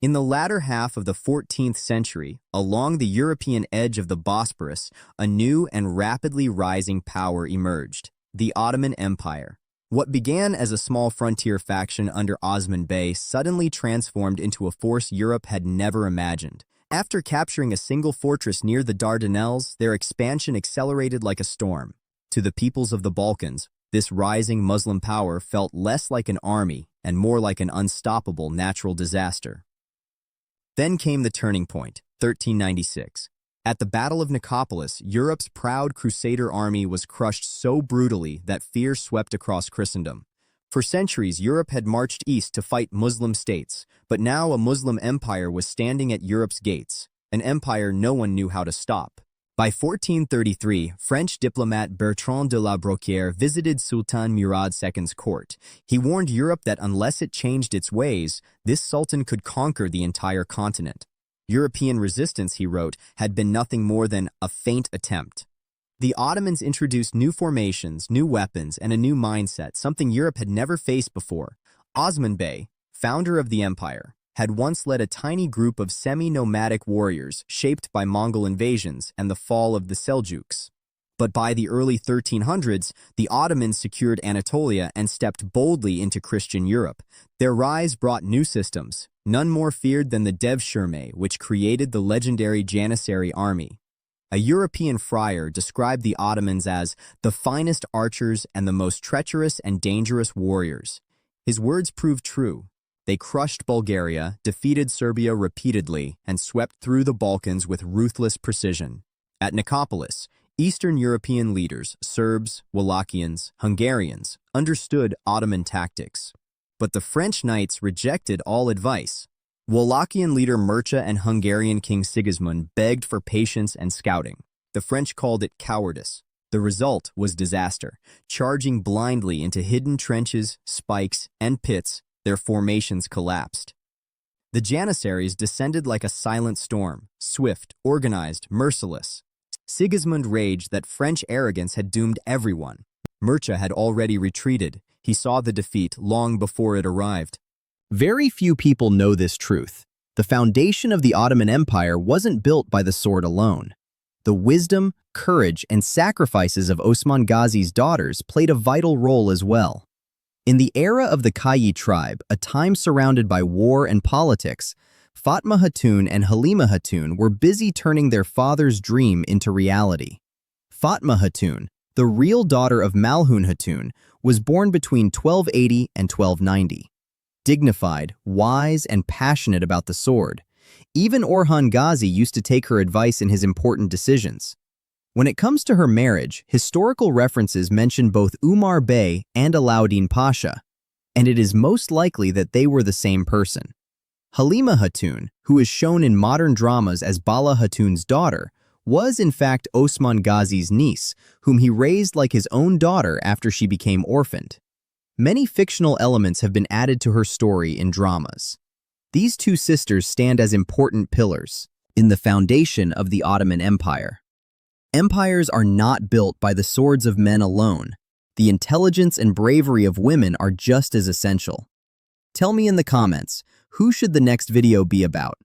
In the latter half of the 14th century, along the European edge of the Bosporus, a new and rapidly rising power emerged, the Ottoman Empire. What began as a small frontier faction under Osman Bey suddenly transformed into a force Europe had never imagined. After capturing a single fortress near the Dardanelles, their expansion accelerated like a storm. To the peoples of the Balkans, this rising Muslim power felt less like an army and more like an unstoppable natural disaster. Then came the turning point, 1396. At the Battle of Nicopolis, Europe's proud Crusader army was crushed so brutally that fear swept across Christendom. For centuries, Europe had marched east to fight Muslim states, but now a Muslim empire was standing at Europe's gates, an empire no one knew how to stop. By 1433, French diplomat Bertrand de la Brocquière visited Sultan Murad II's court. He warned Europe that unless it changed its ways, this sultan could conquer the entire continent. European resistance, he wrote, had been nothing more than a faint attempt. The Ottomans introduced new formations, new weapons, and a new mindset, something Europe had never faced before. Osman Bey, founder of the empire, had once led a tiny group of semi-nomadic warriors shaped by Mongol invasions and the fall of the Seljuks. But by the early 1300s, the Ottomans secured Anatolia and stepped boldly into Christian Europe. Their rise brought new systems, none more feared than the Devshirme, which created the legendary Janissary army. A European friar described the Ottomans as the finest archers and the most treacherous and dangerous warriors. His words proved true. They crushed Bulgaria, defeated Serbia repeatedly, and swept through the Balkans with ruthless precision. At Nicopolis, Eastern European leaders, Serbs, Wallachians, Hungarians, understood Ottoman tactics. But the French knights rejected all advice. Wallachian leader Mircea and Hungarian King Sigismund begged for patience and scouting. The French called it cowardice. The result was disaster. Charging blindly into hidden trenches, spikes, and pits, their formations collapsed. The Janissaries descended like a silent storm, swift, organized, merciless. Sigismund raged that French arrogance had doomed everyone. Mircea had already retreated. He saw the defeat long before it arrived. Very few people know this truth. The foundation of the Ottoman Empire wasn't built by the sword alone. The wisdom, courage, and sacrifices of Osman Ghazi's daughters played a vital role as well. In the era of the Kayi tribe, a time surrounded by war and politics, Fatma Hatun and Halima Hatun were busy turning their father's dream into reality. Fatma Hatun, the real daughter of Malhun Hatun, was born between 1280 and 1290. Dignified, wise, and passionate about the sword, even Orhan Ghazi used to take her advice in his important decisions. When it comes to her marriage, historical references mention both Umar Bey and Alauddin Pasha, and it is most likely that they were the same person. Halima Hatun, who is shown in modern dramas as Bala Hatun's daughter, was in fact Osman Ghazi's niece, whom he raised like his own daughter after she became orphaned. Many fictional elements have been added to her story in dramas. These two sisters stand as important pillars in the foundation of the Ottoman Empire. Empires are not built by the swords of men alone. The intelligence and bravery of women are just as essential. Tell me in the comments, who should the next video be about?